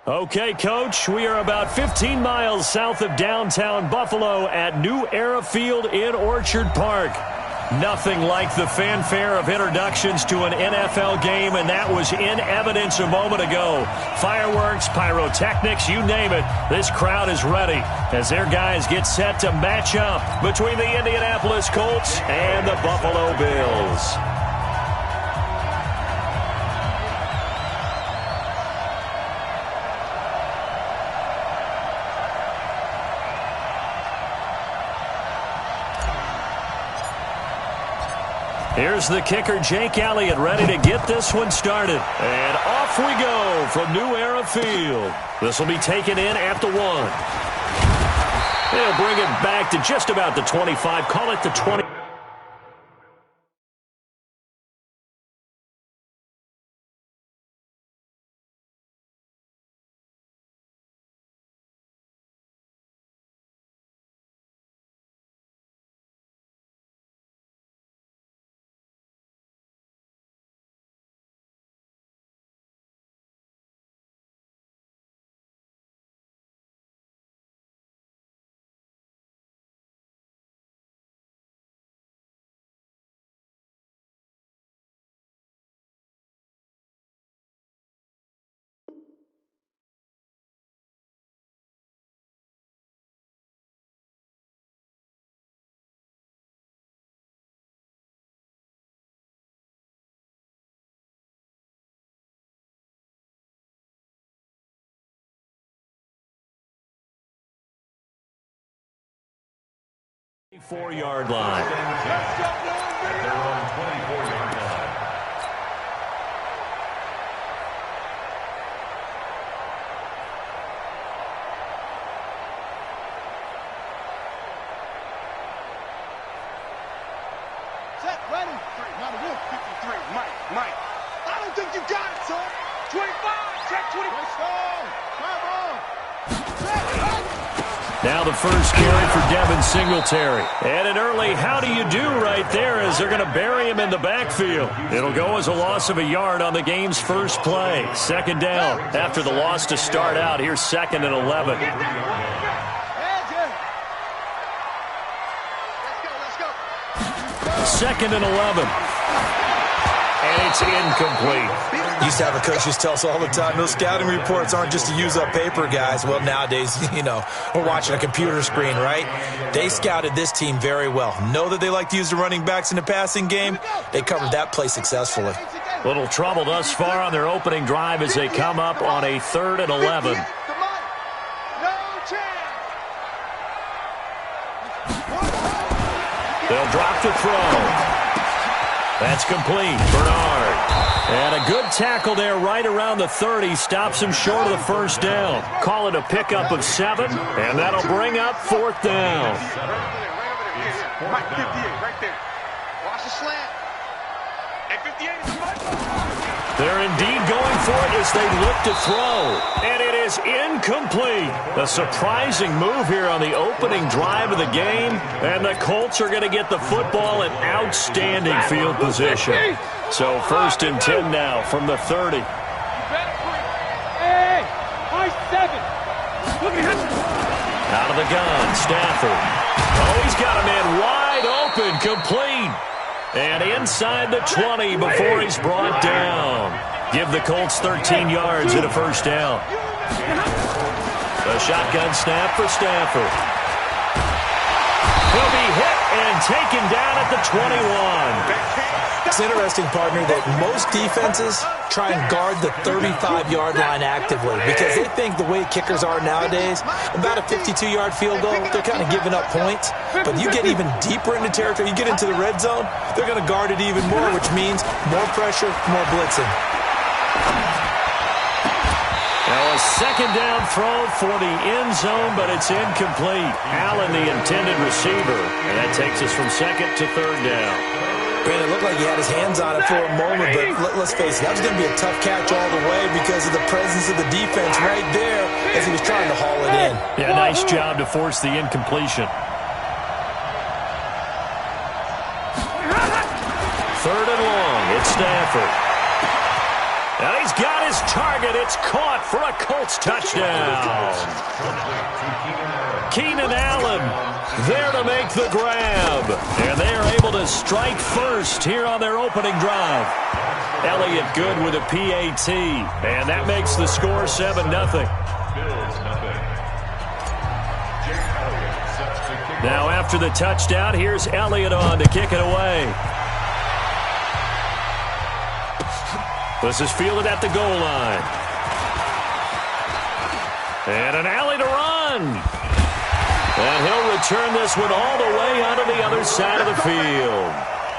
Okay, Coach, we are about 15 miles south of downtown Buffalo at New Era Field in Orchard Park. Nothing like the fanfare of introductions to an NFL game, and that was in evidence a moment ago. Fireworks, pyrotechnics, you name it. This crowd is ready as their guys get set to match up between the Indianapolis Colts and the Buffalo Bills. Here's the kicker, Jake Elliott, ready to get this one started. And off we go from New Era Field. This will be taken in at the 1. They'll bring it back to just about the 25. Call it the 20. Four-yard line. They're on the 24-yard line. Set, ready. Number 153, Mike. I don't think you got it, son. 25, check 20. Let's go. Come on. Now the first carry for Devin Singletary. And an early how do you do right there as they're going to bury him in the backfield. It'll go as a loss of a yard on the game's first play. Second down after the loss to start out. Here's 2nd and 11. Let's go. 2nd and 11. And it's incomplete. Used to have a coach just tell us all the time, those scouting reports aren't just to use up paper, guys. Well, nowadays, we're watching a computer screen, right? They scouted this team very well. Know that they like to use the running backs in the passing game. They covered that play successfully. Little trouble thus far on their opening drive as they come up on a 3rd and 11. No chance. They'll drop to throw. That's complete. Bernard. And a good tackle there right around the 30. Stops him short of the first down. Call it a pickup of 7, and that'll bring up 4th down. Mike, 58, right there. Watch the slant. And 58 is Mike. They're indeed going for it as they look to throw. And it is incomplete. A surprising move here on the opening drive of the game. And the Colts are going to get the football in outstanding field position. So 1st and 10 now from the 30. Hey, high 7. Look at him. Out of the gun, Stafford. Oh, he's got a man wide open, complete. And inside the 20 before he's brought down. Give the Colts 13 yards and a first down. A shotgun snap for Stafford. He'll be hit and taken down at the 21. It's interesting, partner, that most defenses try and guard the 35-yard line actively because they think the way kickers are nowadays, about a 52-yard field goal, they're kind of giving up points. But you get even deeper into territory, you get into the red zone, they're going to guard it even more, which means more pressure, more blitzing. Now a 2nd down throw for the end zone, but it's incomplete. Allen, the intended receiver, and that takes us from 2nd to 3rd down. Granted, it looked like he had his hands on it for a moment, but let's face it, that was going to be a tough catch all the way because of the presence of the defense right there as he was trying to haul it in. Yeah, nice job to force the incompletion. 3rd and long, it's Stafford. And he's got his target. It's caught for a Colts touchdown. Keenan Allen there to make the grab. And they are able to strike first here on their opening drive. Elliott good with a PAT. And that makes the score 7-0. Now after the touchdown, here's Elliott on to kick it away. This is fielded at the goal line. And an alley to run. And he'll return this one all the way onto the other side of the field.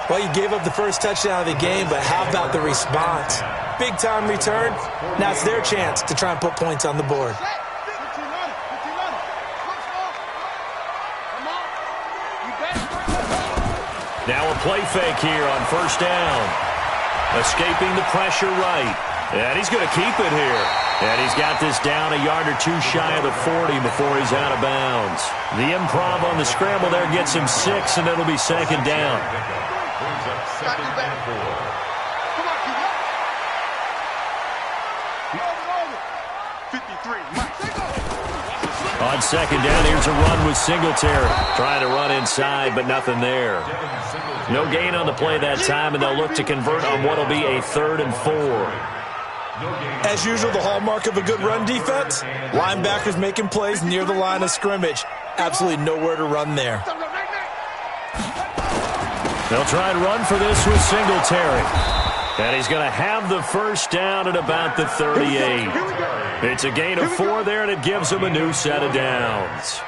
Well, you gave up the first touchdown of the game, but how about the response? Big-time return. Now it's their chance to try and put points on the board. Now a play fake here on first down. Escaping the pressure right. And he's going to keep it here. And he's got this down a yard or two shy of the 40 before he's out of bounds. The improv on the scramble there gets him 6, and it'll be second down. On second down, here's a run with Singletary. Trying to run inside, but nothing there. No gain on the play that time, and they'll look to convert on what will be a 3rd and 4. As usual, the hallmark of a good run defense, linebackers making plays near the line of scrimmage. Absolutely nowhere to run there. They'll try and run for this with Singletary. And he's going to have the first down at about the 38. It's a gain of 4 there, and it gives him a new set of downs.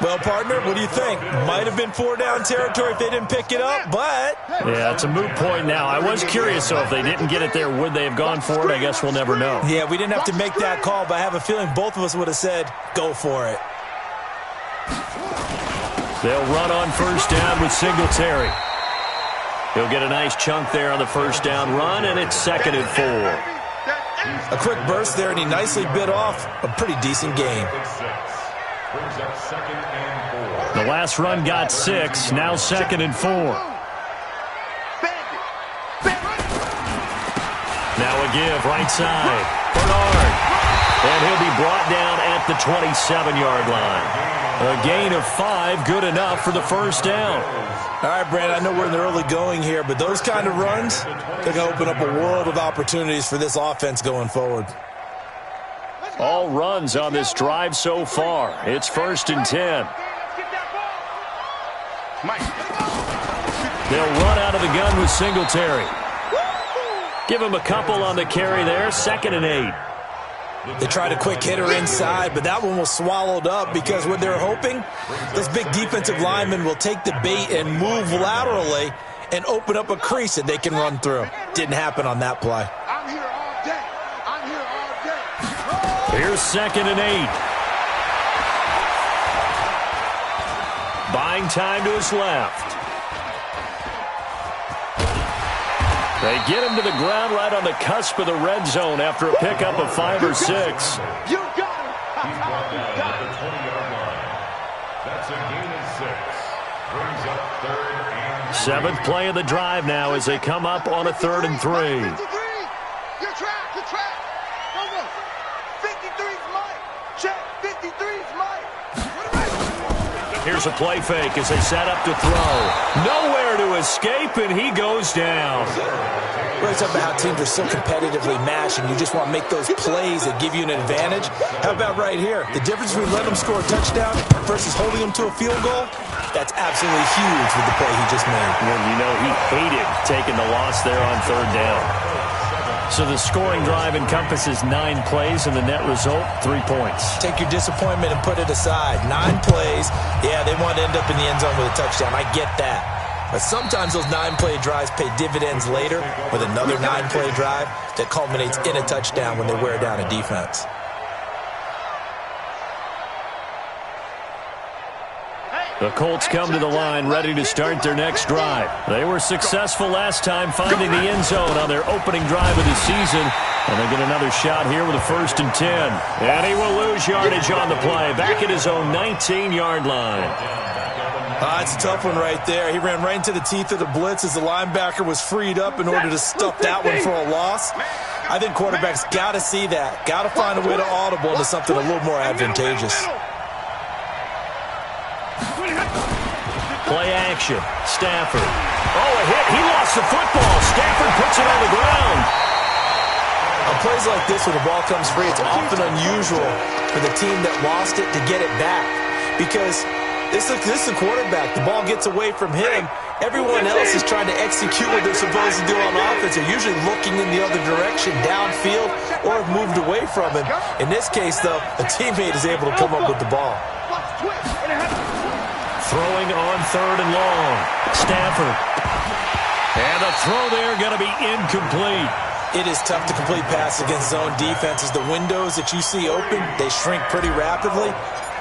Well, partner, what do you think? Might have been 4-down territory if they didn't pick it up, but... Yeah, it's a moot point now. I was curious, so if they didn't get it there, would they have gone for it? I guess we'll never know. Yeah, we didn't have to make that call, but I have a feeling both of us would have said, go for it. They'll run on first down with Singletary. He'll get a nice chunk there on the first down run, and it's 2nd and 4. A quick burst there, and he nicely bit off a pretty decent gain. The last run got 6, now 2nd and 4. Now a give, right side. Bernard. And he'll be brought down at the 27-yard line. A gain of 5, good enough for the first down. All right, Brandon, I know we're in the early going here, but those kind of runs, they're going to open up a world of opportunities for this offense going forward. All runs on this drive so far. It's 1st and 10. They'll run out of the gun with Singletary. Give him a couple on the carry there. 2nd and 8. They tried a quick hitter inside, but that one was swallowed up because what they're hoping, this big defensive lineman will take the bait and move laterally and open up a crease that they can run through. Didn't happen on that play. I'm here all day. I'm here all day. Here's 2nd and 8. Buying time to his left. They get him to the ground right on the cusp of the red zone after a pickup of 5 or 6. You got him. He's brought down at the 20-yard line. That's a gain of 6. Brings up 3rd and 3. 7th play of the drive now as they come up on a 3rd and 3. You're trapped. You're trapped. Go. 53's mine. Check. 53's mine. Here's a play fake as they set up to throw. Nowhere to escape, and he goes down. We're talking about how teams are so competitively matched, and you just want to make those plays that give you an advantage. How about right here? The difference between letting them score a touchdown versus holding them to a field goal, that's absolutely huge with the play he just made. Well, you know, he hated taking the loss there on 3rd down. So the scoring drive encompasses 9 plays, and the net result, 3 points. Take your disappointment and put it aside. 9 plays. Yeah, they want to end up in the end zone with a touchdown. I get that. But sometimes those 9-play drives pay dividends later with another 9-play drive that culminates in a touchdown when they wear down a defense. The Colts come to the line ready to start their next drive. They were successful last time finding the end zone on their opening drive of the season. And they get another shot here with a 1st and 10. And he will lose yardage on the play. Back at his own 19-yard line. It's a tough one right there. He ran right into the teeth of the blitz as the linebacker was freed up in order to stuff that one for a loss. I think quarterbacks got to see that. Got to find a way to audible into something a little more advantageous. Play action. Stafford. Oh, a hit. He lost the football. Stafford puts it on the ground. On plays like this where the ball comes free, it's often unusual for the team that lost it to get it back. Because this is the quarterback. The ball gets away from him. Everyone else is trying to execute what they're supposed to do on offense. They're usually looking in the other direction, downfield, or have moved away from him. In this case, though, a teammate is able to come up with the ball. Throwing on 3rd and long. Stafford. And the throw there going to be incomplete. It is tough to complete pass against zone defenses. The windows that you see open, they shrink pretty rapidly.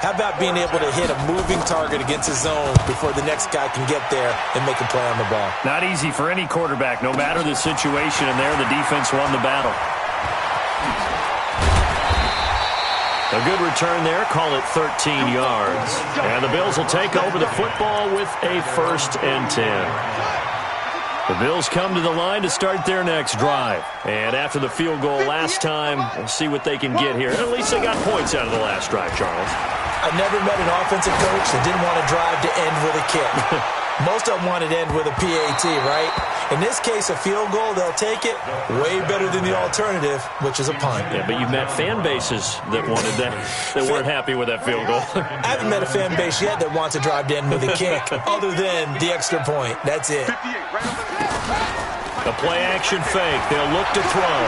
How about being able to hit a moving target against a zone before the next guy can get there and make a play on the ball? Not easy for any quarterback, no matter the situation, and there the defense won the battle. A good return there, call it 13 yards. And the Bills will take over the football with a 1st and 10. The Bills come to the line to start their next drive. And after the field goal last time, we'll see what they can get here. At least they got points out of the last drive, Charles. I never met an offensive coach that didn't want to drive to end with a kick. Most of them wanted to end with a PAT, right? In this case, a field goal, they'll take it. Way better than the alternative, which is a punt. Yeah, but you've met fan bases that wanted that, that weren't happy with that field goal. I haven't met a fan base yet that wants to drive to end with a kick, other than the extra point. That's it. The play-action fake. They'll look to throw.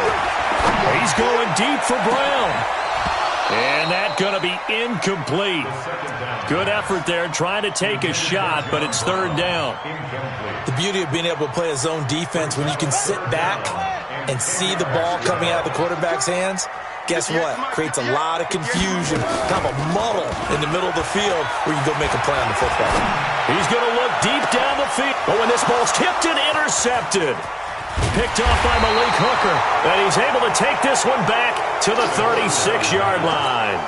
He's going deep for Brown. And that's going to be incomplete. Good effort there, trying to take a shot, but it's 3rd down. The beauty of being able to play a zone defense when you can sit back and see the ball coming out of the quarterback's hands, guess what? Creates a lot of confusion, kind of a muddle in the middle of the field where you go make a play on the football. He's going to look deep down the field. Oh, and this ball's tipped and intercepted. Picked off by Malik Hooker. And he's able to take this one back to the 36-yard line.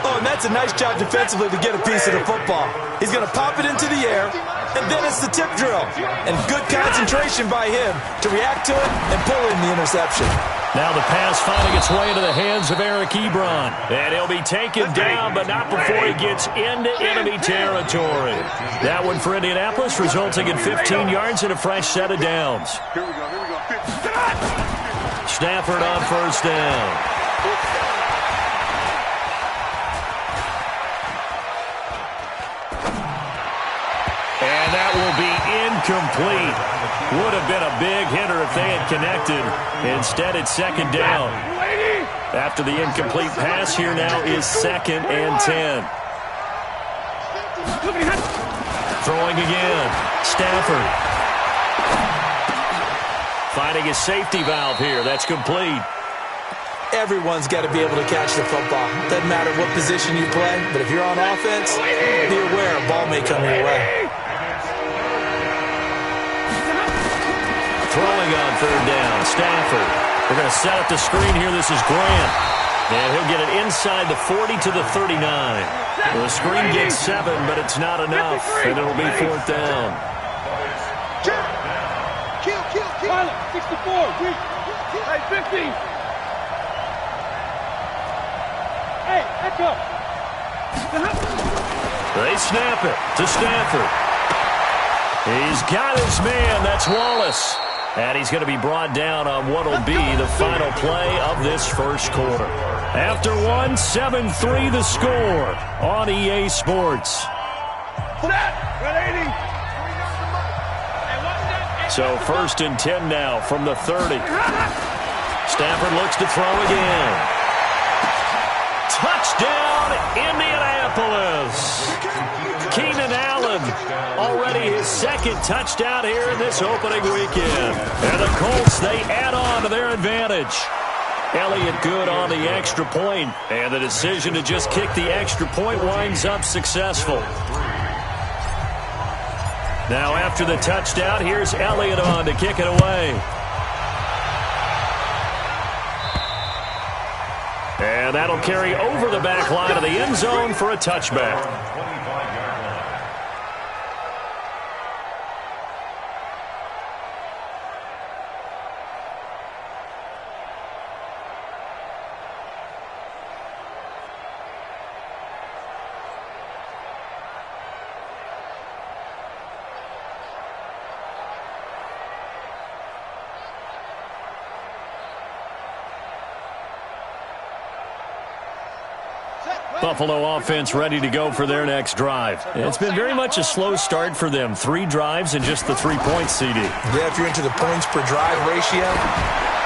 Oh, and that's a nice job defensively to get a piece of the football. He's going to pop it into the air, and then it's the tip drill. And good concentration by him to react to it and pull in the interception. Now the pass finding its way into the hands of Eric Ebron. And he'll be taken down, but not before he gets into enemy territory. That one for Indianapolis, resulting in 15 yards and a fresh set of downs. Here we go. Stafford on 1st down. And that will be incomplete. Would have been a big hitter if they had connected. Instead, it's 2nd down. After the incomplete pass, here now is 2nd and 10. Throwing again. Stafford. Finding his safety valve here. That's complete. Everyone's got to be able to catch the football. Doesn't matter what position you play, but if you're on offense, be aware a ball may come your way. Throwing on 3rd down. Stafford. They're going to set up the screen here. This is Grant. And he'll get it inside the 40 to the 39. Well, the screen gets 7, but it's not enough. And it'll be 4th down. Kill. 64. Weak. Hey, 50. Hey, echo. They snap it to Stafford. He's got his man. That's Wallace. And he's going to be brought down on what will be the final play of this 1st quarter. After 7-3 the score on EA Sports. So 1st and 10 now from the 30. Stafford looks to throw again. Touchdown, Indianapolis. Keenan Allen, already his 2nd touchdown here in this opening weekend. And the Colts, they add on to their advantage. Elliott good on the extra point, and the decision to just kick the extra point winds up successful. Now after the touchdown, here's Elliott on to kick it away. And that'll carry over the back line of the end zone for a touchback. Buffalo offense ready to go for their next drive. It's been very much a slow start for them. 3 drives and just the 3 points, CD. Yeah, if you're into the points per drive ratio,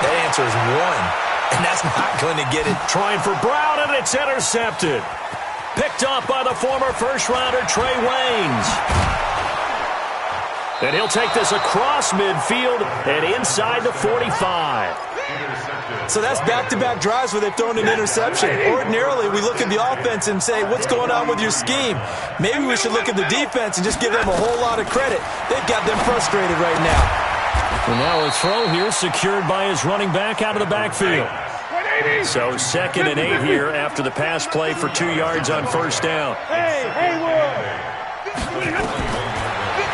that answer is 1. And that's not going to get it. Trying for Brown, and it's intercepted. Picked off by the former first-rounder Trey Waynes. And he'll take this across midfield and inside the 45. So that's back-to-back drives where they've thrown an interception. Ordinarily, we look at the offense and say, what's going on with your scheme? Maybe we should look at the defense and just give them a whole lot of credit. They've got them frustrated right now. And now a throw here secured by his running back out of the backfield. So 2nd and 8 here after the pass play for 2 yards on first down.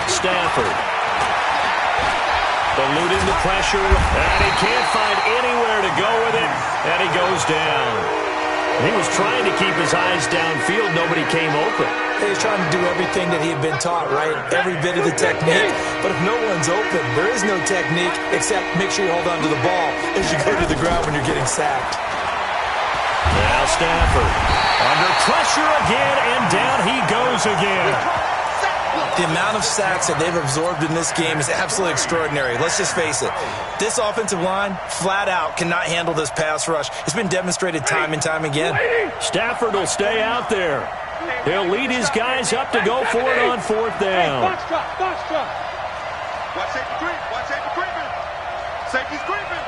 Stafford. Eluding the pressure, and he can't find anywhere to go with it, and he goes down. He was trying to keep his eyes downfield. Nobody came open. He's trying to do everything that he had been taught, right? Every bit of the technique. But if no one's open, there is no technique except make sure you hold on to the ball as you go to the ground when you're getting sacked. Now Stafford under pressure again, and down he goes again. The amount of sacks that they've absorbed in this game is absolutely extraordinary. Let's just face it. This offensive line, flat out, cannot handle this pass rush. It's been demonstrated time and time again. Stafford will stay out there. He'll lead his guys up to go for it on 4th down. Watch safety creep. Watch safety creeping. Safety's creeping.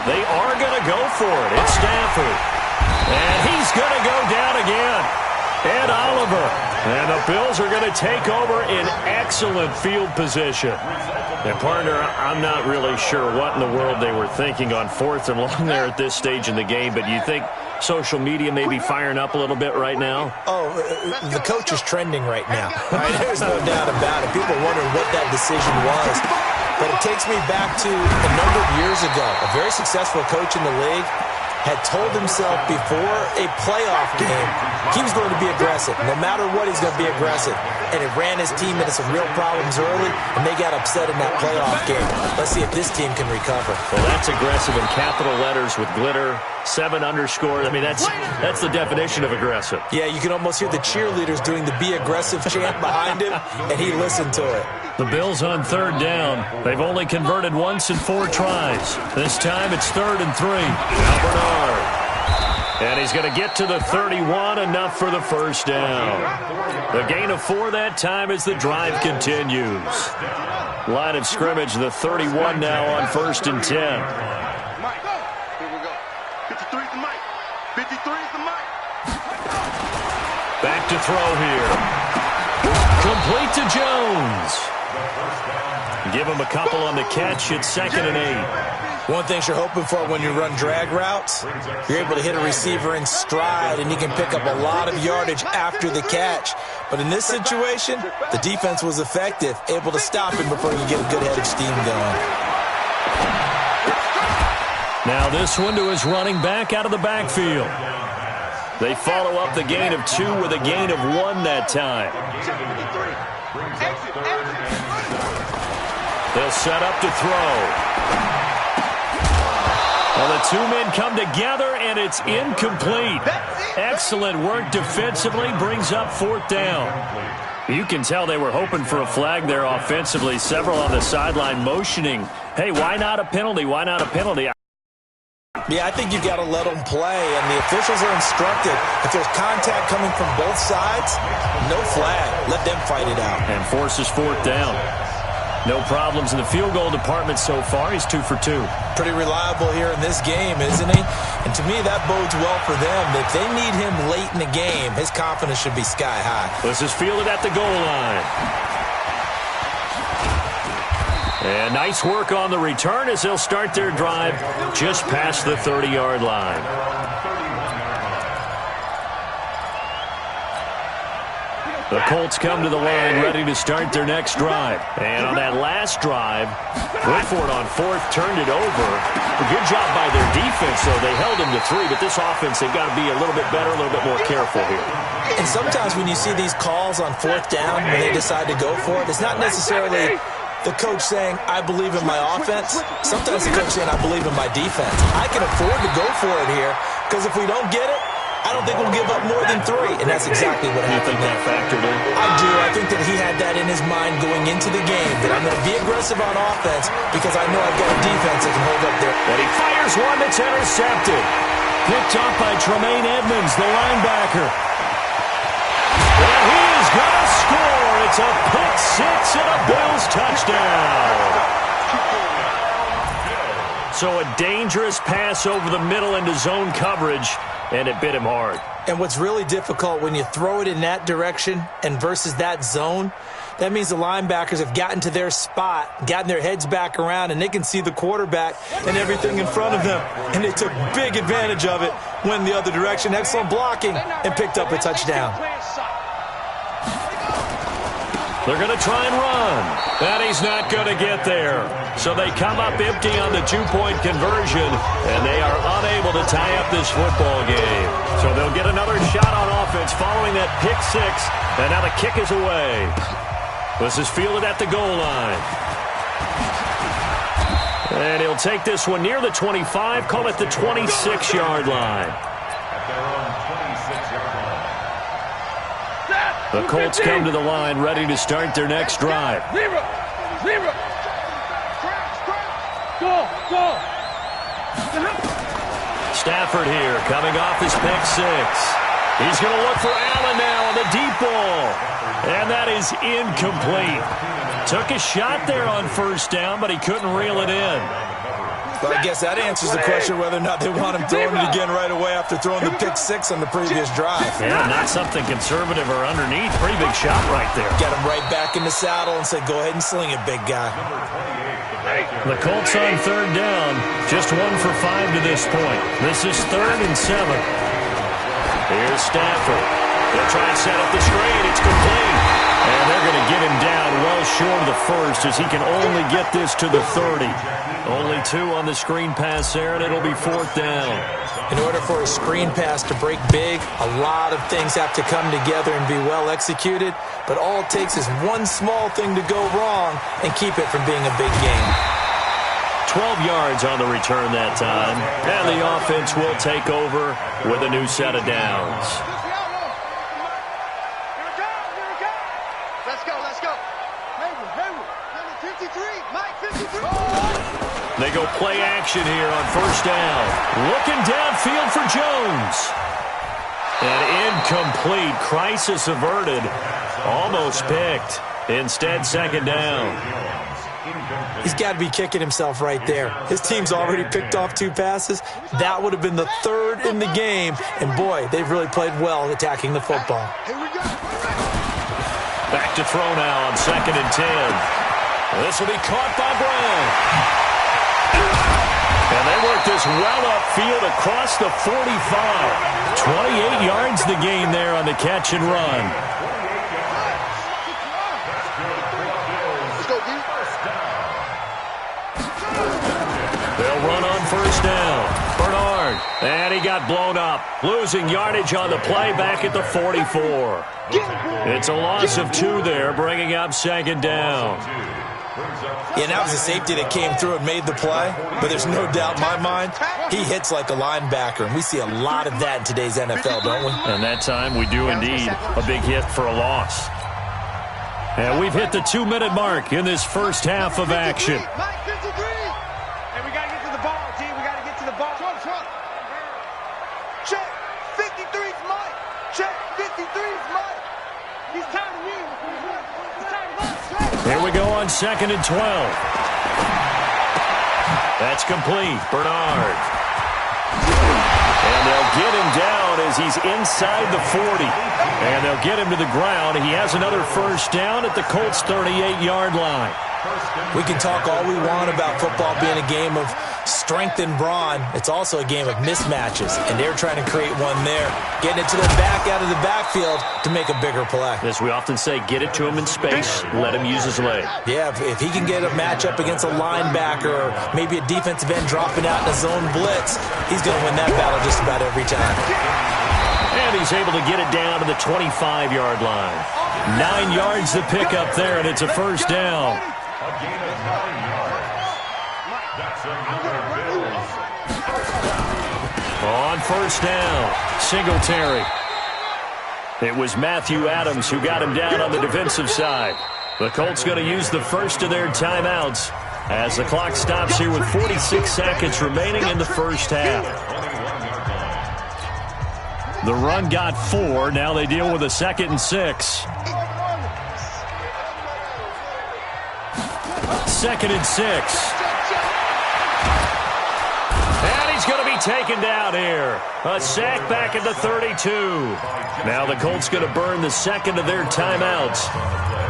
They are going to go for it. It's Stafford. And he's going to go down again. Ed Oliver. And the Bills are going to take over in excellent field position. And, partner, I'm not really sure what in the world they were thinking on 4th and long there at this stage in the game, but you think social media may be firing up a little bit right now? Oh, the coach is trending right now. Right? There's no doubt about it. People are wondering what that decision was. But it takes me back to a number of years ago. A very successful coach in the league had told himself before a playoff game he was going to be aggressive. No matter what, he's going to be aggressive. And it ran his team into some real problems early, and they got upset in that playoff game. Let's see if this team can recover. Well, that's aggressive in capital letters with glitter, 7 underscores. I mean, that's the definition of aggressive. Yeah, you can almost hear the cheerleaders doing the be aggressive chant behind him, and he listened to it. The Bills on 3rd down. They've only converted once in 4 tries. This time it's 3rd and 3. Now Bernard. And he's going to get to the 31, enough for the first down. The gain of 4 that time as the drive continues. Line of scrimmage, the 31 now on 1st and 10. Mike, here we go. 53 is the Mike. 53 is the Mike. Back to throw here. Complete to Jones. Give him a couple on the catch. It's 2nd and 8. One thing you're hoping for when you run drag routes, you're able to hit a receiver in stride, and he can pick up a lot of yardage after the catch. But in this situation, the defense was effective, able to stop him before he could get a good head of steam going. Now this one to his running back out of the backfield. They follow up the gain of 2 with a gain of 1 that time. They'll set up to throw. Well, the 2 men come together, and it's incomplete. Excellent work defensively, brings up 4th down. You can tell they were hoping for a flag there offensively. Several on the sideline motioning, hey, why not a penalty? Why not a penalty? Yeah, I think you've got to let them play, and the officials are instructed. If there's contact coming from both sides, no flag. Let them fight it out. And forces 4th down. No problems in the field goal department so far. He's 2 for 2. Pretty reliable here in this game, isn't he? And to me, that bodes well for them. If they need him late in the game, his confidence should be sky high. This is fielded at the goal line. And nice work on the return as they'll start their drive just past the 30-yard line. The Colts come to the line ready to start their next drive. And on that last drive, went for it on 4th, turned it over. A good job by their defense, though. They held him to 3, but this offense, they've got to be a little bit better, a little bit more careful here. And sometimes when you see these calls on 4th down, when they decide to go for it, it's not necessarily the coach saying, I believe in my offense. Sometimes the coach saying, I believe in my defense. I can afford to go for it here, because if we don't get it, I don't think we'll give up more than 3, and that's exactly what happened. You think that factored in? I do. I think that he had that in his mind going into the game, that I'm going to be aggressive on offense because I know I've got a defense that can hold up there. And he fires one that's intercepted. Picked up by Tremaine Edmonds, the linebacker. And he is going to score. It's a pick 6 and a Bills touchdown. So a dangerous pass over the middle into zone coverage, and it bit him hard. And what's really difficult when you throw it in that direction and versus that zone, that means the linebackers have gotten to their spot, gotten their heads back around, and they can see the quarterback and everything in front of them. And they took big advantage of it, went the other direction, excellent blocking, and picked up a touchdown. They're going to try and run. And he's not going to get there. So they come up empty on the 2-point conversion, and they are unable to tie up this football game. So they'll get another shot on offense following that pick 6, and now the kick is away. This is fielded at the goal line. And he'll take this one near the 25, call it the 26-yard line. The Colts come to the line ready to start their next drive. Stafford here coming off his pick 6. He's going to look for Allen now on the deep ball. And that is incomplete. Took a shot there on first down, but he couldn't reel it in. But I guess that answers the question whether or not they want him throwing it again right away after throwing the pick 6 on the previous drive. Yeah, not something conservative or underneath. Pretty big shot right there. Got him right back in the saddle and said, go ahead and sling it, big guy. The Colts on third down. Just 1 for 5 to this point. This is 3rd and 7. Here's Stafford. They'll try and set up the screen. It's complete. And they're going to get him down well short of the first as he can only get this to the 30. Only 2 on the screen pass there, and it'll be 4th down. In order for a screen pass to break big, a lot of things have to come together and be well executed. But all it takes is one small thing to go wrong and keep it from being a big game. 12 yards on the return that time. And the offense will take over with a new set of downs. They go play action here on first down. Looking downfield for Jones. And incomplete. Crisis averted. Almost picked. Instead, 2nd down. He's got to be kicking himself right there. His team's already picked off 2 passes. That would have been the 3rd in the game. And, boy, they've really played well attacking the football. Back to throw now on 2nd and 10. This will be caught by Brown. And they work this well upfield across the 45. 28 yards the gain there on the catch and run. They'll run on first down. Bernard. And he got blown up. Losing yardage on the play back at the 44. It's a loss of 2 there, bringing up 2nd down. Yeah, that was a safety that came through and made the play, but there's no doubt in my mind, he hits like a linebacker, and we see a lot of that in today's NFL, don't we? And that time we do indeed a big hit for a loss. And we've hit the 2-minute mark in this first half of action. Hey, we got to get to the ball, team. We got to get to the ball. Check. 53's Mike. Check. 53's Mike. He's tired of you. He's tired of us. Here we go on 2nd and 12. That's complete. Bernard. And they'll get him down as he's inside the 40. And they'll get him to the ground. He has another first down at the Colts' 38-yard line. We can talk all we want about football being a game of strength and brawn. It's also a game of mismatches, and they're trying to create one there, getting it to the back out of the backfield to make a bigger play. As we often say, get it to him in space, let him use his leg. Yeah, if he can get a matchup against a linebacker or maybe a defensive end dropping out in a zone blitz, he's going to win that battle just about every time. And he's able to get it down to the 25-yard line. 9 yards to pick up there, and it's a first down. A gain of 9 yards. That's another Bills. On first down, Singletary. It was Matthew Adams who got him down on the defensive side. The Colts going to use the first of their timeouts as the clock stops here with 46 seconds remaining in the first half. The run got 4. Now they deal with a 2nd and 6. 2nd and 6. And he's going to be taken down here. A sack back at the 32. Now the Colts going to burn the second of their timeouts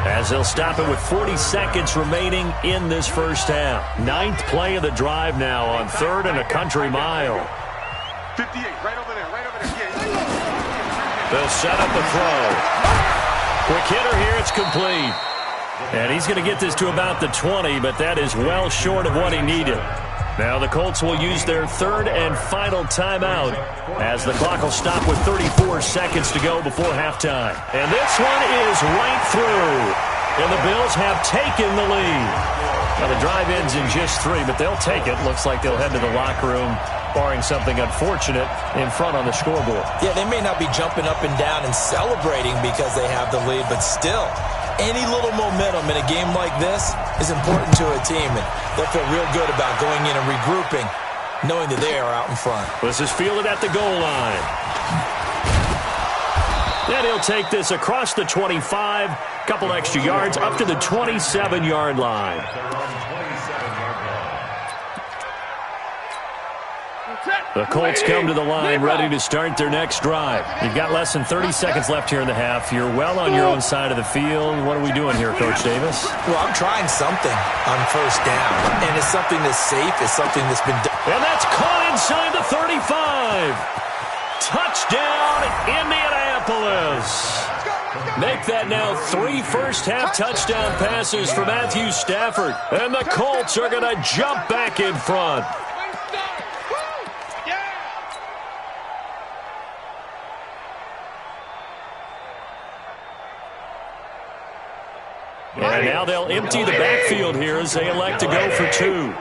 as they'll stop it with 40 seconds remaining in this first half. 9th play of the drive now on 3rd and a country mile. 58, right over there, right over there. Yeah. They'll set up the throw. Quick hitter here, it's complete. And he's going to get this to about the 20, but that is well short of what he needed. Now the Colts will use their 3rd and final timeout as the clock will stop with 34 seconds to go before halftime. And this one is right through. And the Bills have taken the lead. Now the drive ends in just 3, but they'll take it. Looks like they'll head to the locker room, barring something unfortunate, in front on the scoreboard. Yeah, they may not be jumping up and down and celebrating because they have the lead, but still, any little momentum in a game like this is important to a team, and they'll feel real good about going in and regrouping, knowing that they are out in front. This is fielded at the goal line. Then he'll take this across the 25, couple extra yards, up to the 27-yard line. The Colts come to the line ready to start their next drive. You've got less than 30 seconds left here in the half. You're well on your own side of the field. What are we doing here, Coach Davis? Well, I'm trying something on first down, and it's something that's safe. It's something that's been done. And that's caught inside the 35. Touchdown, Indianapolis. Make that now 3 first-half touchdown passes for Matthew Stafford. And the Colts are going to jump back in front. And now they'll empty the backfield here as they elect to go for 2.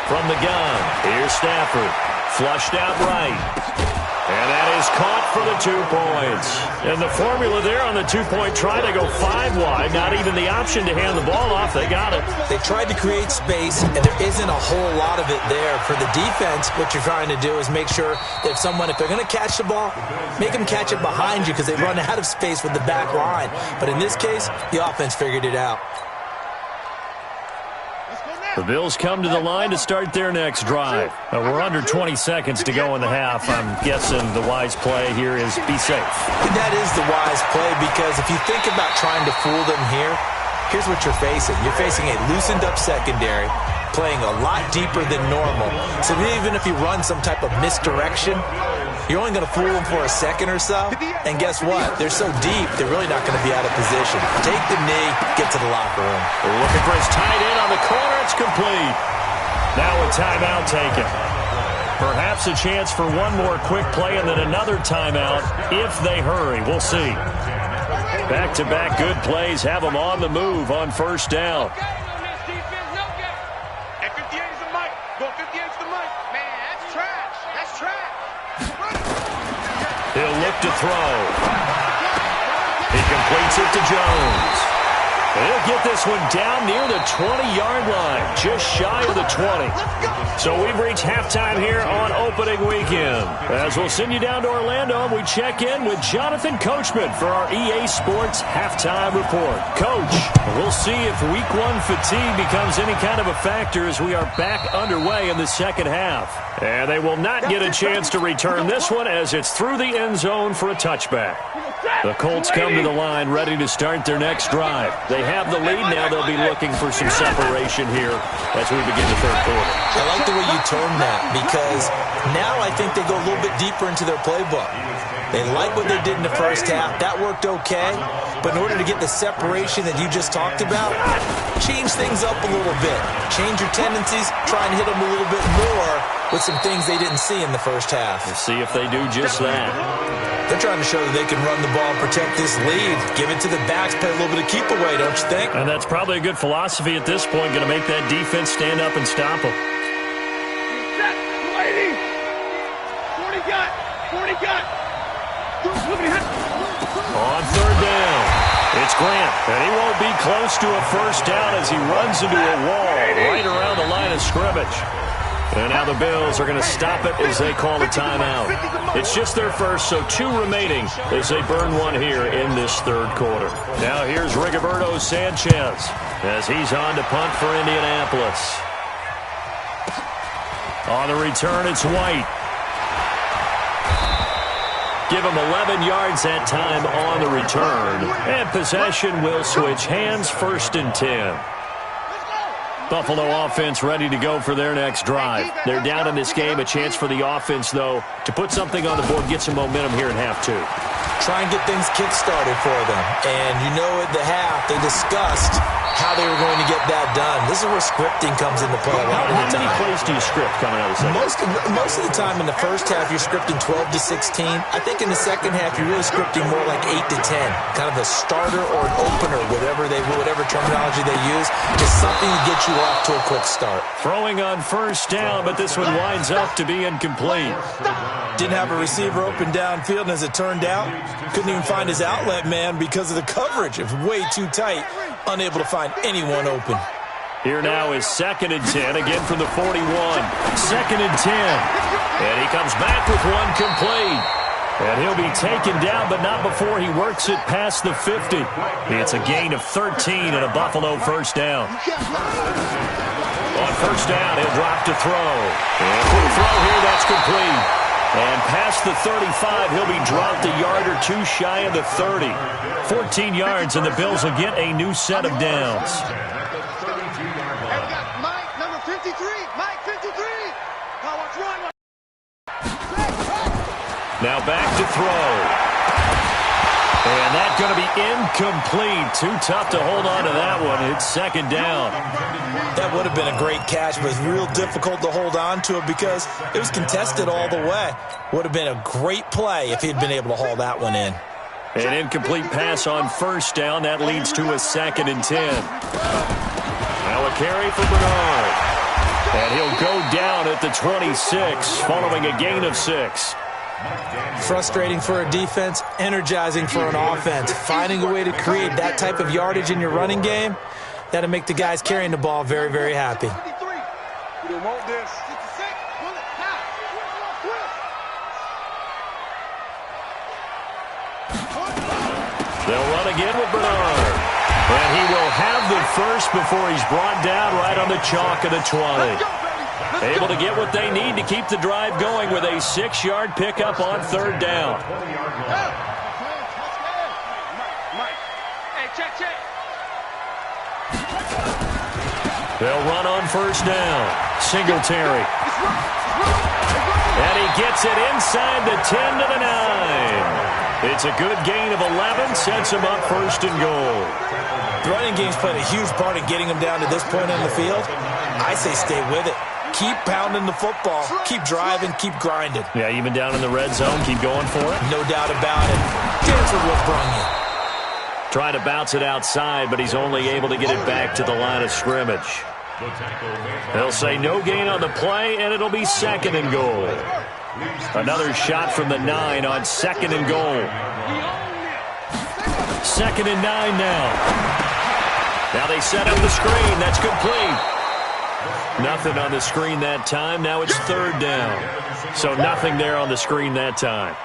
From the gun, here's Stafford. Flushed out right. And that is caught for the 2 points. And the formula there on the 2-point try to go 5 wide. Not even the option to hand the ball off. They got it. They tried to create space, and there isn't a whole lot of it there. For the defense, what you're trying to do is make sure that if they're going to catch the ball, make them catch it behind you because they run out of space with the back line. But in this case, the offense figured it out. The Bills come to the line to start their next drive. We're under 20 seconds to go in the half. I'm guessing the wise play here is be safe. That is the wise play because if you think about trying to fool them here, here's what you're facing. You're facing a loosened-up secondary, playing a lot deeper than normal. So even if you run some type of misdirection, you're only going to fool them for a second or so. And guess what? They're so deep, they're really not going to be out of position. Take the knee, get to the locker room. Looking for his tight end on the corner. It's complete. Now a timeout taken. Perhaps a chance for one more quick play and then another timeout if they hurry. We'll see. Back-to-back good plays have them on the move on first down. And 58 is the mic. Go 58 is the mic. Man, that's trash. That's trash. He'll look to throw. He completes it to Jones. He'll get this one down near the 20-yard line, just shy of the 20. So we've reached halftime here on opening weekend. As we'll send you down to Orlando, we check in with Jonathan Coachman for our EA Sports Halftime Report. Coach, we'll see if Week 1 fatigue becomes any kind of a factor as we are back underway in the second half. And they will not get a chance to return this one as it's through the end zone for a touchback. The Colts come to the line ready to start their next drive. They have the lead now. They'll be looking for some separation here as we begin the third quarter. I like the way you term that because now I think they go a little bit deeper into their playbook. They like what they did in the first half. That worked okay. But in order to get the separation that you just talked about, change things up a little bit. Change your tendencies. Try and hit them a little bit more with some things they didn't see in the first half. We'll see if they do just that. They're trying to show that they can run the ball and protect this lead. Give it to the backs, play a little bit of keep away, don't you think? And that's probably a good philosophy at this point, going to make that defense stand up and stop them. On third down, it's Grant, and he won't be close to a first down as he runs into a wall right around the line of scrimmage. And now the Bills are going to stop it as they call a timeout. It's just their first, so 2 remaining as they burn one here in this third quarter. Now here's Rigoberto Sanchez as he's on to punt for Indianapolis. On the return, it's White. Give him 11 yards that time on the return. And possession will switch hands, 1st and 10. Buffalo offense ready to go for their next drive. They're down in this game. A chance for the offense, though, to put something on the board, get some momentum here in half 2. Try and get things kick-started for them. And you know at the half, they discussed how they were going to get that done. This is where scripting comes into play. How many plays do you script coming out of the second? Most of the time in the first half, you're scripting 12 to 16. I think in the second half, you're really scripting more like 8 to 10. Kind of a starter or an opener, whatever terminology they use, is something to get you off to a quick start. Throwing on first down, but this one winds up to be incomplete. Didn't have a receiver open downfield, and as it turned out, couldn't even find his outlet man because of the coverage. It was way too tight, unable to find anyone open. Here now is 2nd and 10, again from the 41. 2nd and 10. And he comes back with one complete. And he'll be taken down, but not before he works it past the 50. It's a gain of 13 and a Buffalo first down. On first down, he'll drop to throw. And for the throw here, that's complete. And past the 35, he'll be dropped a yard or 2 shy of the 30. 14 yards, and the Bills will get a new set of downs. Mike, number 53. Mike, 53. Now what's wrong? Now back to throw. And that's going to be incomplete. Too tough to hold on to that one. It's 2nd down. That would have been a great catch, but it's real difficult to hold on to it because it was contested all the way. Would have been a great play if he'd been able to haul that one in. An incomplete pass on first down. That leads to a 2nd and 10. Now a carry for Bernard. And he'll go down at the 26 following a gain of 6. Frustrating for a defense, energizing for an offense. Finding a way to create that type of yardage in your running game, that'll make the guys carrying the ball very, very happy. We don't want this. They'll run again with Bernard. And he will have the first before he's brought down right on the chalk of the 20. Able to get what they need to keep the drive going with a 6-yard pickup on third down. They'll run on first down. Singletary. And he gets it inside the 10 to the 9. It's a good gain of 11, sets him up 1st and goal. The running game's played a huge part in getting him down to this point on the field. I say stay with it. Keep pounding the football. Keep driving. Keep grinding. Yeah, even down in the red zone, keep going for it. No doubt about it. Dance with what brung you. Trying to bounce it outside, but he's only able to get it back to the line of scrimmage. They'll say no gain on the play, and it'll be 2nd and goal. Another shot from the 9 on 2nd and goal. 2nd and 9 now. Now they set up the screen. That's complete. Nothing on the screen that time. Now it's 3rd down. So nothing there on the screen that time.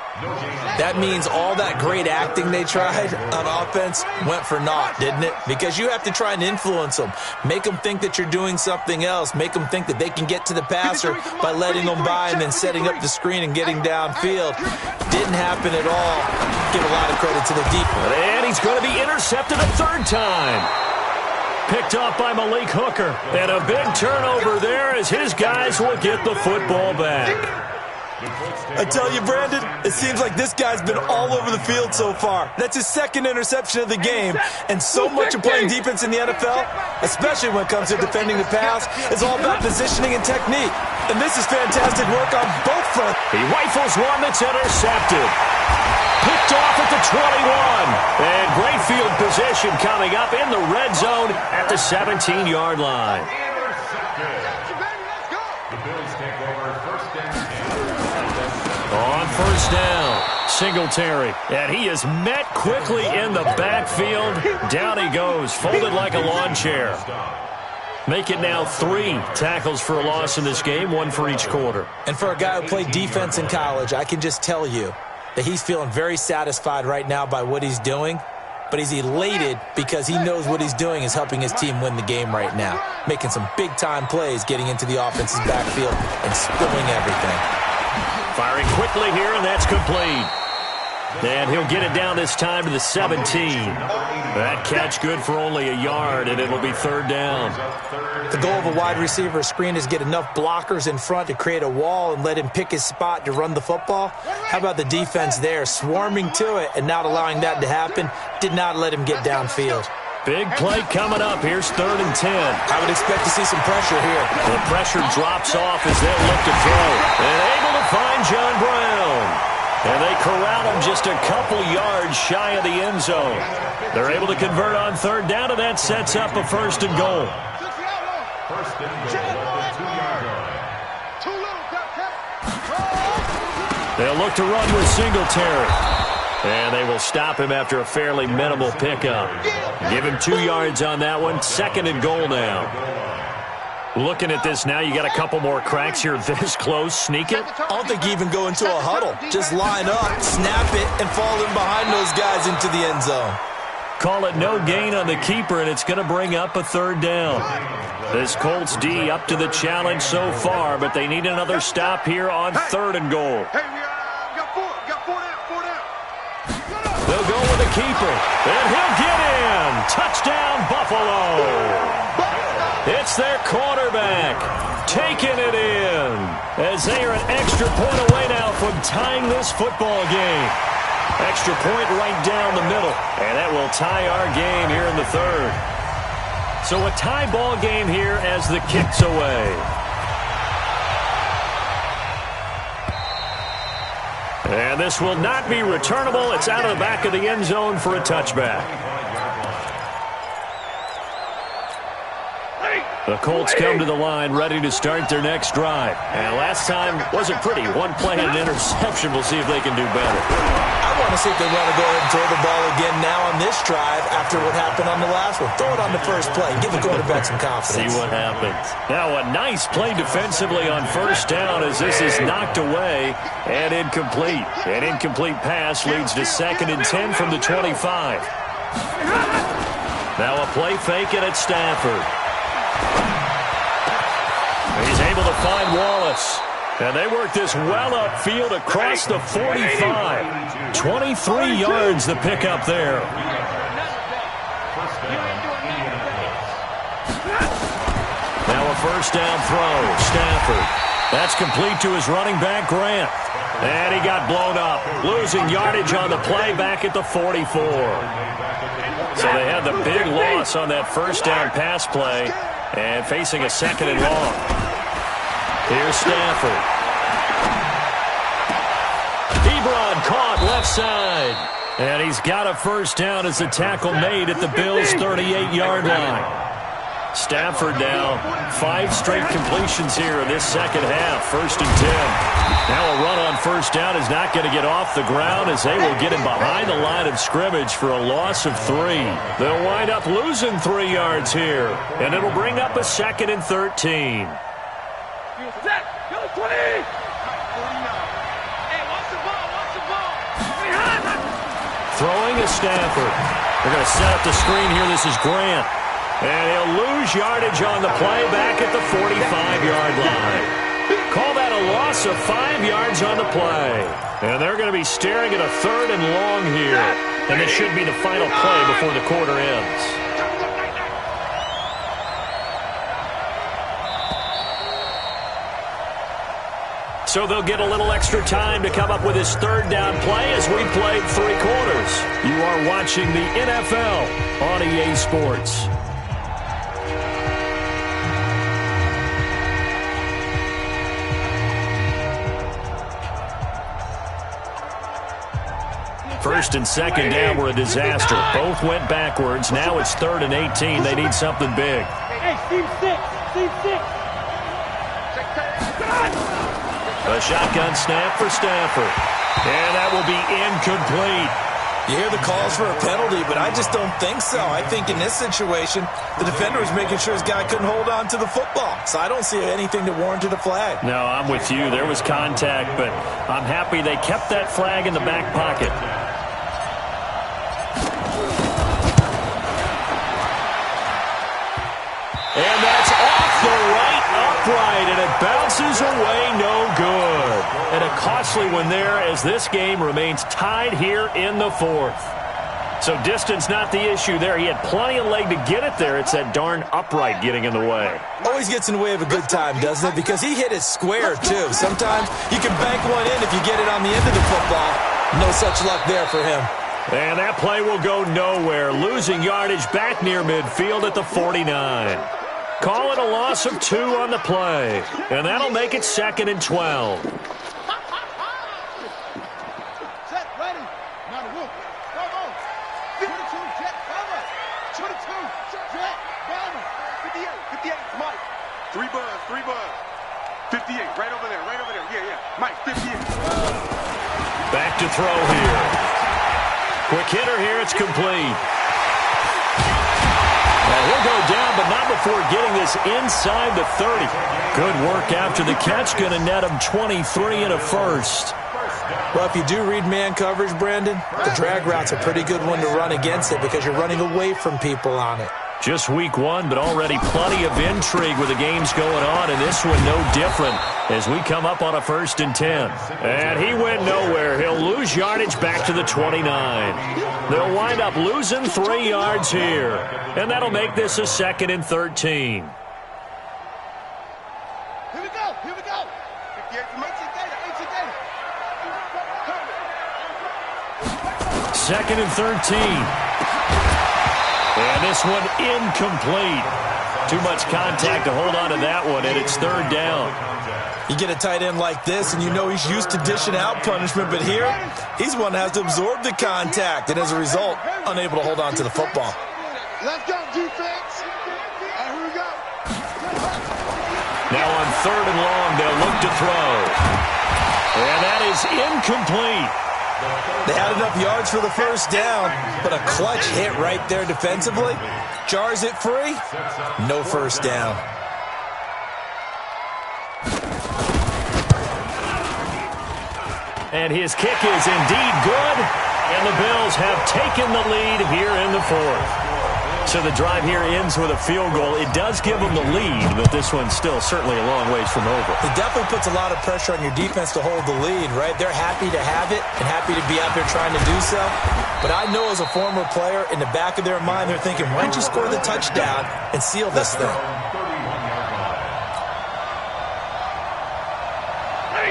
That means all that great acting they tried on offense went for naught, didn't it? Because you have to try and influence them. Make them think that you're doing something else. Make them think that they can get to the passer by letting them by and then setting up the screen and getting downfield. Didn't happen at all. Give a lot of credit to the defense. And he's going to be intercepted a 3rd time. Picked off by Malik Hooker. And a big turnover there as his guys will get the football back. I tell you, Brandon, it seems like this guy's been all over the field so far. That's his 2nd interception of the game. And so much of playing defense in the NFL, especially when it comes to defending the pass, is all about positioning and technique. And this is fantastic work on both fronts. He rifles one that's intercepted. Picked off at the 21. And great field position coming up in the red zone at the 17-yard line. Bills take over 1st and 10. On 1st down, Singletary. And he is met quickly in the backfield. Down he goes, folded like a lawn chair. Make it now 3 tackles for a loss in this game, 1 for each quarter. And for a guy who played defense in college, I can just tell you that he's feeling very satisfied right now by what he's doing. But he's elated because he knows what he's doing is helping his team win the game right now. Making some big-time plays, getting into the offense's backfield and spilling everything. Firing quickly here, and that's complete. And he'll get it down this time to the 17. That catch good for only a yard, and it'll be 3rd down. The goal of a wide receiver screen is get enough blockers in front to create a wall and let him pick his spot to run the football. How about the defense there, swarming to it and not allowing that to happen? Did not let him get downfield. Big play coming up. Here's 3rd and 10. I would expect to see some pressure here. The pressure drops off as they'll look to throw. And able to find John Brown. And they corral him just a couple yards shy of the end zone. They're able to convert on 3rd down, and that sets up a 1st and goal. 1st and goal at the 2-yard line. They'll look to run with Singletary. And they will stop him after a fairly minimal pickup. Give him 2 yards on that one. 2nd and goal now. Looking at this now, you got a couple more cracks here this close. Sneak it? I don't think you even go into a huddle. Just line up, snap it, and fall in behind those guys into the end zone. Call it no gain on the keeper, and it's going to bring up a 3rd down. This Colts D up to the challenge so far, but they need another stop here on 3rd and goal. Hey, we got 4 down. They'll go with the keeper, and he'll get in. Touchdown, Buffalo. It's their quarterback taking it in as they are an extra point away now from tying this football game. Extra point right down the middle, and that will tie our game here in the 3rd. So a tie ball game here as the kick's away. And this will not be returnable. It's out of the back of the end zone for a touchback. The Colts come to the line ready to start their next drive. And last time wasn't pretty. 1 play and an interception. We'll see if they can do better. I want to see if they want to go ahead and throw the ball again now on this drive after what happened on the last one. Throw it on the first play. Give the quarterback some confidence. See what happens. Now a nice play defensively on 1st down as this is knocked away and incomplete. An incomplete pass leads to 2nd and 10 from the 25. Now a play fake and it's Stafford. He's able to find Wallace. And they work this well upfield across the 45. 23 yards the pickup there. Now a 1st down throw. Stafford. That's complete to his running back, Grant. And he got blown up. Losing yardage on the play back at the 44. So they had the big loss on that 1st down pass play and facing a 2nd and long. Here's Stafford. Ebron caught left side. And he's got a 1st down as the tackle made at the Bills' 38-yard line. Stafford now 5 straight completions here in this 2nd half. 1st and 10. Now a run on 1st down is not going to get off the ground as they will get him behind the line of scrimmage for a loss of 3. They'll wind up losing 3 yards here. And it'll bring up a 2nd and 13. Throwing is Stafford. They're going to set up the screen here. This is Grant. And he'll lose yardage on the play back at the 45-yard line. Call that a loss of 5 yards on the play. And they're going to be staring at a 3rd and long here. And this should be the final play before the quarter ends. So they'll get a little extra time to come up with his 3rd down play as we played 3 quarters. You are watching the NFL on EA Sports. First and 2nd down were a disaster. Both went backwards. Now it's 3rd and 18. They need something big. Hey, Steve 6. A shotgun snap for Stafford. And that will be incomplete. You hear the calls for a penalty, but I just don't think so. I think in this situation, the defender was making sure his guy couldn't hold on to the football. So I don't see anything that warranted a flag. No, I'm with you. There was contact, but I'm happy they kept that flag in the back pocket. And that's off the right upright, and it bounces away, no good. And a costly one there as this game remains tied here in the fourth. So distance not the issue there. He had plenty of leg to get it there. It's that darn upright getting in the way. Always gets in the way of a good time, doesn't it? Because he hit it square, too. Sometimes you can bank one in if you get it on the end of the football. No such luck there for him. And that play will go nowhere. Losing yardage back near midfield at the 49. Call it a loss of 2 on the play. And that'll make it 2nd and 12. Set, ready. Now the wolf. Cover. 52, jet, cover. 22, jet, cover. 58, Mike. 3 buzz. 58, right over there. Yeah. Mike, 58. Back to throw here. Quick hitter here, it's complete. He'll go down, but not before getting this inside the 30. Good work after the catch. Going to net him 23 and a first. Well, if you do read man coverage, Brandon, the drag route's a pretty good one to run against it because you're running away from people on it. Just week 1, but already plenty of intrigue with the games going on, and this one no different as we come up on a 1st and 10. And he went nowhere. He'll lose yardage back to the 29. They'll wind up losing 3 yards here, and that'll make this a 2nd and 13. Here we go. 58 from 18 data. 2nd and 13. And this one incomplete. Too much contact to hold on to that one, and it's 3rd down. You get a tight end like this, and you know he's used to dishing out punishment, but here, he's one that has to absorb the contact, and as a result, unable to hold on to the football. Let's go, defense. Here we go. Now on 3rd and long, they'll look to throw. And that is incomplete. They had enough yards for the first down, but a clutch hit right there defensively. Jars it free. No first down. And his kick is indeed good. And the Bills have taken the lead here in the 4th. So the drive here ends with a field goal. It does give them the lead, but this one's still certainly a long ways from over. It definitely puts a lot of pressure on your defense to hold the lead, right? They're happy to have it and happy to be out there trying to do so. But I know as a former player, in the back of their mind, they're thinking, why don't you score the touchdown and seal this thing?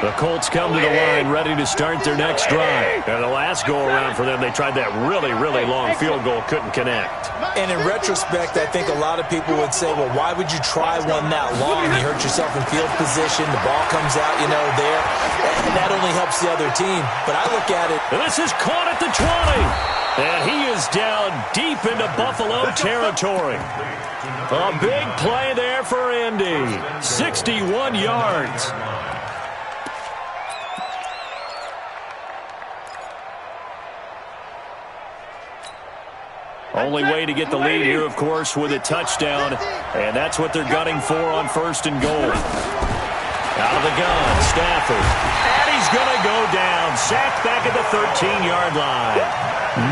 The Colts come to the line ready to start their next drive. And the last go-around for them, they tried that really, really long field goal, couldn't connect. And in retrospect, I think a lot of people would say, well, why would you try one that long? You hurt yourself in field position. The ball comes out, there. And that only helps the other team. But I look at it. And this is caught at the 20. And he is down deep into Buffalo territory. A big play there for Indy. 61 yards. Only way to get the lead here, of course, with a touchdown. And that's what they're gunning for on 1st and goal. Out of the gun, Stafford. And he's going to go down. Sacked back at the 13-yard line.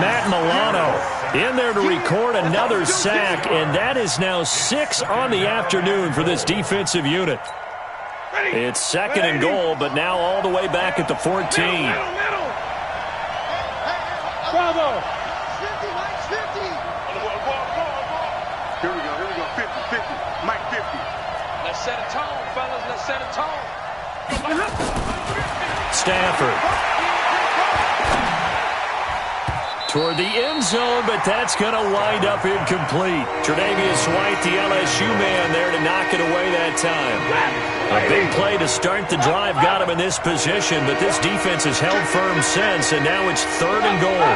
Matt Milano in there to record another sack. And that is now 6 on the afternoon for this defensive unit. It's 2nd and goal, but now all the way back at the 14. Bravo. 50. Here we go. 50. Mike, 50. Let's set a tone, fellas. Let's set a tone. Stafford. Toward the end zone, but that's going to wind up incomplete. Tre'Davious White, the LSU man, there to knock it away that time. A big play to start the drive got him in this position, but this defense has held firm since, and now it's 3rd and goal.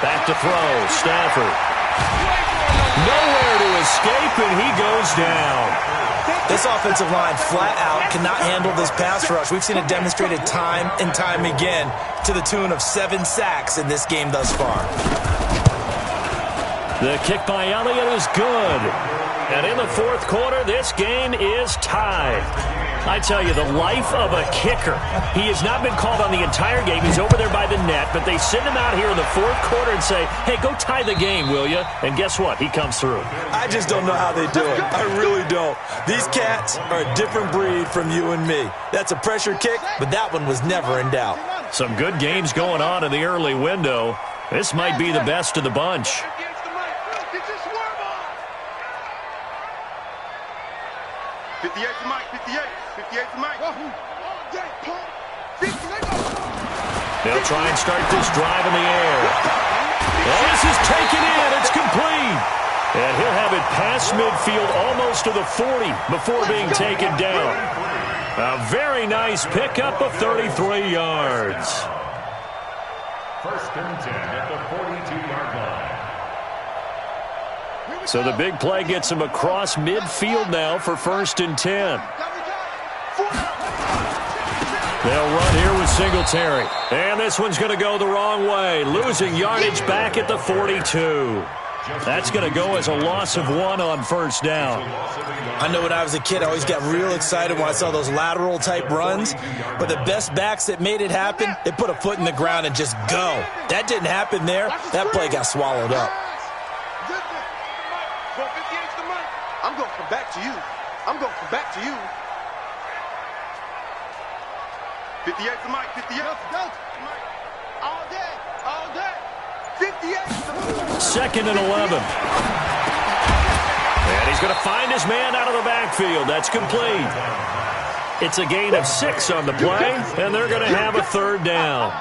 Back to throw, Stafford. Nowhere to escape, and he goes down. This offensive line flat out cannot handle this pass rush. We've seen it demonstrated time and time again to the tune of 7 sacks in this game thus far. The kick by Elliott is good. And in the fourth quarter, this game is tied. I tell you, the life of a kicker. He has not been called on the entire game. He's over there by the net, but they send him out here in the fourth quarter and say, hey, go tie the game, will you? And guess what? He comes through. I just don't know how they do it. I really don't. These cats are a different breed from you and me. That's a pressure kick, but that one was never in doubt. Some good games going on in the early window. This might be the best of the bunch. 58 to Mike, 58. 58 to Mike. They'll try and start this drive in the air. Well, this is taken in. It's complete. And he'll have it past midfield almost to the 40 before being taken down. A very nice pickup of 33 yards. First and 10 at the 42-yard line. So the big play gets him across midfield now for first and 10. They'll run here with Singletary. And this one's going to go the wrong way. Losing yardage back at the 42. That's going to go as a loss of 1 on first down. I know when I was a kid, I always got real excited when I saw those lateral-type runs. But the best backs that made it happen, they put a foot in the ground and just go. That didn't happen there. That play got swallowed up. I'm going to come back to you. I'm going to come back to you. 58 to Mike, 58. Go. All day, all day. 58. Second and 11. And he's going to find his man out of the backfield. That's complete. It's a gain of 6 on the play, and they're going to have a third down.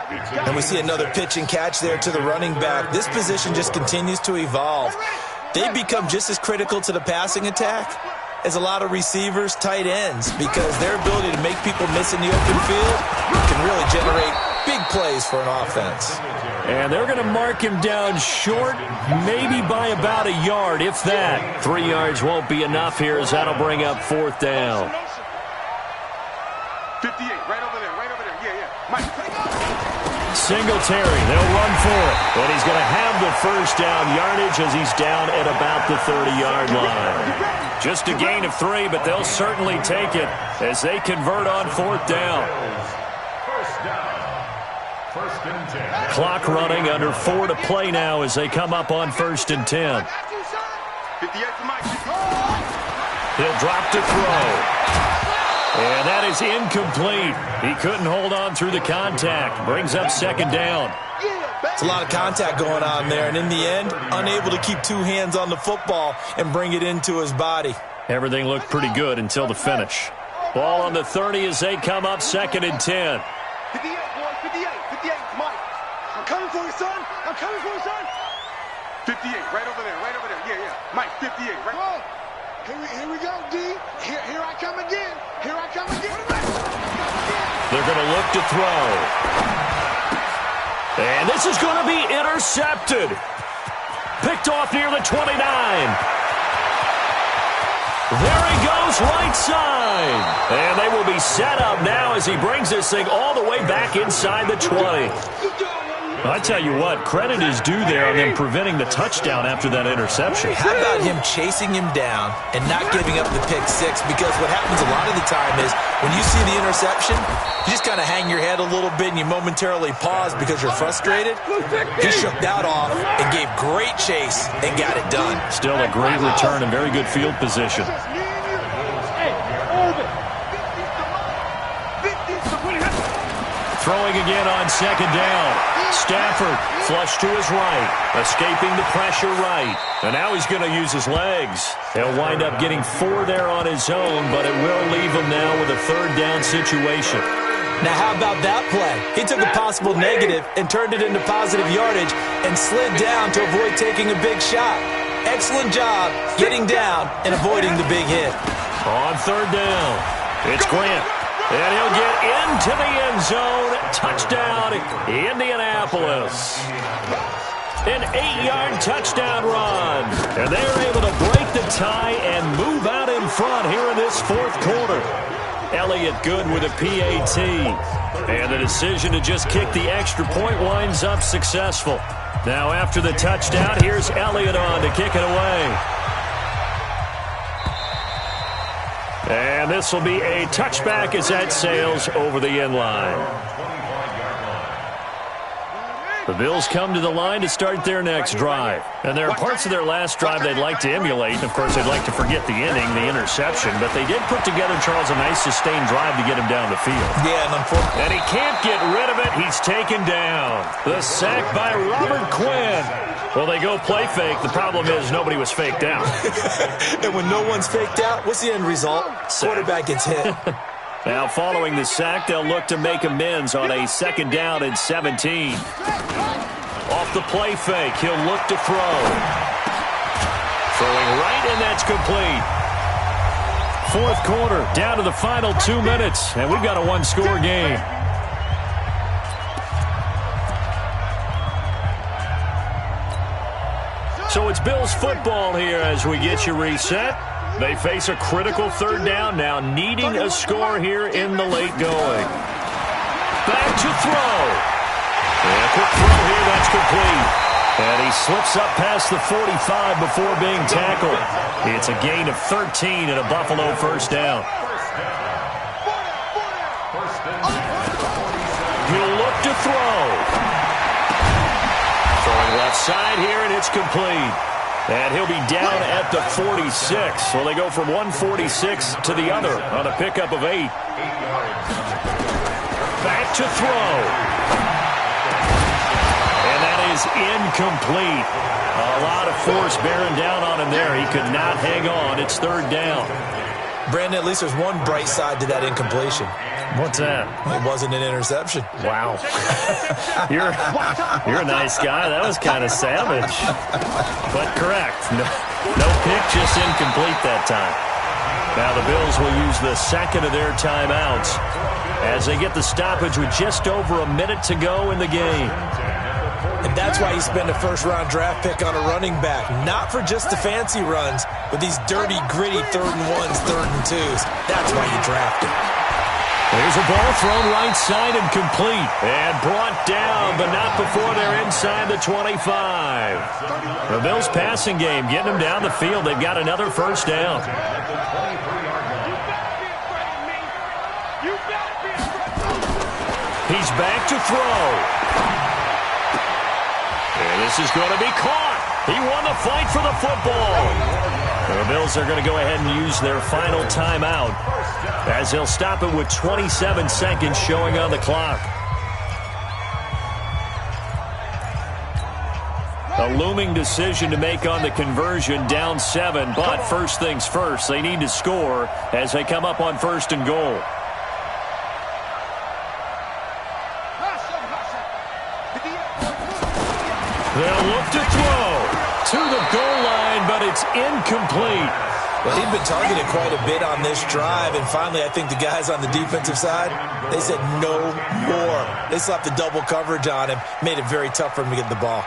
And we see another pitch and catch there to the running back. This position just continues to evolve. They become just as critical to the passing attack as a lot of receivers, tight ends, because their ability to make people miss in the open field can really generate big plays for an offense. And they're going to mark him down short, maybe by about a yard, if that. 3 yards won't be enough here, as that'll bring up fourth down. 58, right over there, yeah. Mike. Singletary, they'll run for it. And he's going to have the first down yardage as he's down at about the 30-yard line. Just a gain of 3, but they'll certainly take it as they convert on fourth down. First and 10. Clock running, under 4 to play now as they come up on first and 10. 58 to Mike. He'll drop to throw. And that is incomplete. He couldn't hold on through the contact. Brings up second down. It's a lot of contact going on there, and in the end, unable to keep 2 hands on the football and bring it into his body. Everything looked pretty good until the finish. Ball on the 30 as they come up second and 10. 58, boy, 58, Mike. I'm coming for you, son. 58, right over there, yeah. Mike, 58, right. Whoa. Here we go, D. Here I come again. They're going to look to throw. And this is going to be intercepted. Picked off near the 29. There he goes, right side. And they will be set up now as he brings this thing all the way back inside the 20. I tell you what, credit is due there on them preventing the touchdown after that interception. How about him chasing him down and not giving up the pick 6? Because what happens a lot of the time is when you see the interception, you just kind of hang your head a little bit and you momentarily pause because you're frustrated. He shook that off and gave great chase and got it done. Still a great return and very good field position. Throwing again on second down. Stafford flush to his right, escaping the pressure right. And now he's going to use his legs. He'll wind up getting 4 there on his own, but it will leave him now with a third down situation. Now how about that play? He took a possible negative and turned it into positive yardage and slid down to avoid taking a big shot. Excellent job getting down and avoiding the big hit. On third down, it's Grant. And he'll get into the end zone. Touchdown, Indianapolis. An 8-yard touchdown run. And they're able to break the tie and move out in in front here in this fourth quarter. Elliott good with a PAT. And the decision to just kick the extra point winds up successful. Now after the touchdown, here's Elliott on to kick it away. And this will be a touchback as that sails over the end line. The Bills come to the line to start their next drive. And there are parts of their last drive they'd like to emulate. Of course, they'd like to forget the inning, the interception. But they did put together, Charles, a nice sustained drive to get him down the field. Yeah, and unfortunately. And he can't get rid of it. He's taken down. The sack by Robert Quinn. Well, they go play fake. The problem is nobody was faked out. And when no one's faked out, what's the end result? Quarterback gets hit. Now, following the sack, they'll look to make amends on a 2nd down and 17. Off the play fake, he'll look to throw. Throwing right, and that's complete. Fourth quarter, down to the final 2 minutes, and we've got a one-score game. So it's Bills football here as we get you reset. They face a critical 3rd down now, needing a score here in the late going. Back to throw. And a quick throw here, that's complete. And he slips up past the 45 before being tackled. It's a gain of 13 and a Buffalo 1st down. He'll look to throw. Throwing left side here, and it's complete. And he'll be down at the 46. So they go from 146 to the other on a pickup of 8. Back to throw. And that is incomplete. A lot of force bearing down on him there. He could not hang on. It's 3rd down. Brandon, at least there's one bright side to that incompletion. What's that? It wasn't an interception. Wow. You're a nice guy. That was kind of savage. But correct. No pick, just incomplete that time. Now the Bills will use the 2nd of their timeouts as they get the stoppage with just over a minute to go in the game. And that's why you spend a 1st-round draft pick on a running back. Not for just the fancy runs, but these dirty, gritty 3rd and 1s, 3rd and 2s. That's why you draft him. There's a ball thrown right side and complete. And brought down, but not before they're inside the 25. The Bills passing game, getting them down the field. They've got another 1st down. He's back to throw. And this is going to be caught. He won the fight for the football. The Bills are going to go ahead and use their final timeout as they'll stop it with 27 seconds showing on the clock. A looming decision to make on the conversion, down 7. But first things first, they need to score as they come up on 1st and goal. They'll look to throw to the goal line, but it's incomplete. Well, he'd been targeted quite a bit on this drive, and finally I think the guys on the defensive side, they said no more. They slapped the double coverage on him, made it very tough for him to get the ball.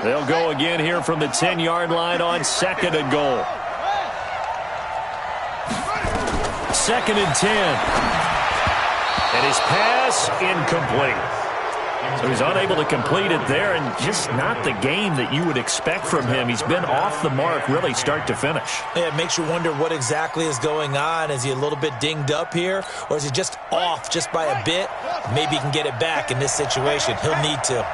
They'll go again here from the 10-yard line on 2nd and goal. 2nd and 10. And his pass incomplete. So he's unable to complete it there, and just not the game that you would expect from him. He's been off the mark really start to finish. Yeah, it makes you wonder what exactly is going on. Is he a little bit dinged up here, or is he just off just by a bit? Maybe he can get it back in this situation. He'll need to.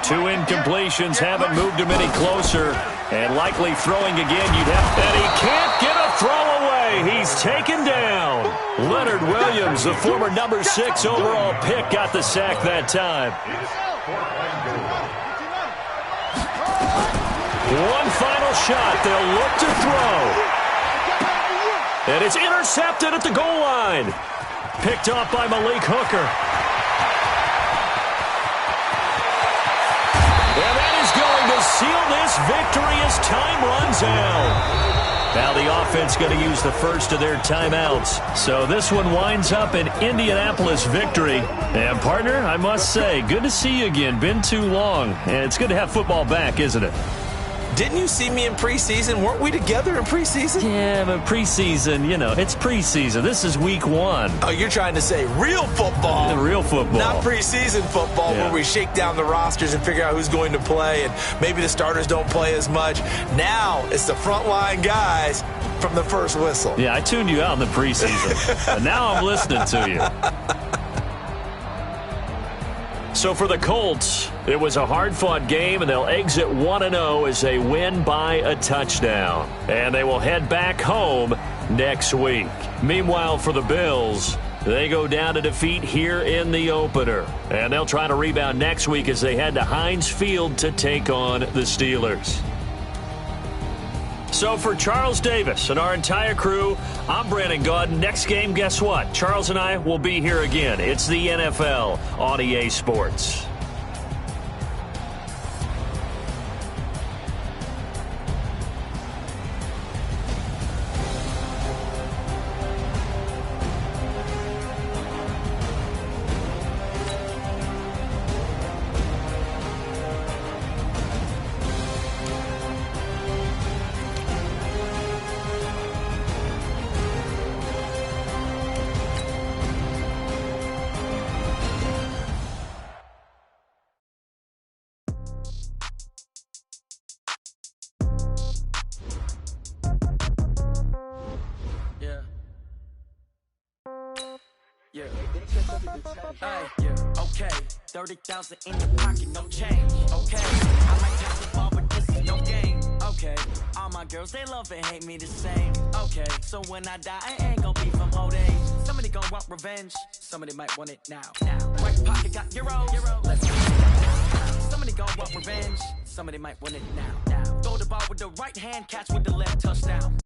2 incompletions haven't moved him any closer, and likely throwing again. And he can't get a throw away. He's taken down. Leonard Williams, the former number 6 overall pick, got the sack that time. One final shot. They'll look to throw. And it's intercepted at the goal line. Picked off by Malik Hooker. And that is going to seal this victory as time runs out. Now the offense going to use the first of their timeouts. So this one winds up an Indianapolis victory. And, partner, I must say, good to see you again. Been too long. And it's good to have football back, isn't it? Didn't you see me in preseason? Weren't we together in preseason? Yeah, but preseason, you know, it's preseason. This is week 1. Oh, you're trying to say real football. Real football. Not preseason football where we shake down the rosters and figure out who's going to play, and maybe the starters don't play as much. Now it's the frontline guys from the first whistle. Yeah, I tuned you out in the preseason. And now I'm listening to you. So for the Colts, it was a hard-fought game, and they'll exit 1-0 as they win by a touchdown. And they will head back home next week. Meanwhile, for the Bills, they go down to defeat here in the opener. And they'll try to rebound next week as they head to Heinz Field to take on the Steelers. So for Charles Davis and our entire crew, I'm Brandon Gaudin. Next game, guess what? Charles and I will be here again. It's the NFL on EA Sports. Okay, 30,000 in your pocket, no change. Okay, I might pass the ball, but this is no game. Okay, all my girls, they love and hate me the same. Okay, so when I die, I ain't gonna be from old age. Somebody gonna want revenge, somebody might want it now. Right pocket got euros, let's go. Somebody gonna want revenge, somebody might want it now. Throw the ball with the right hand, catch with the left, touchdown.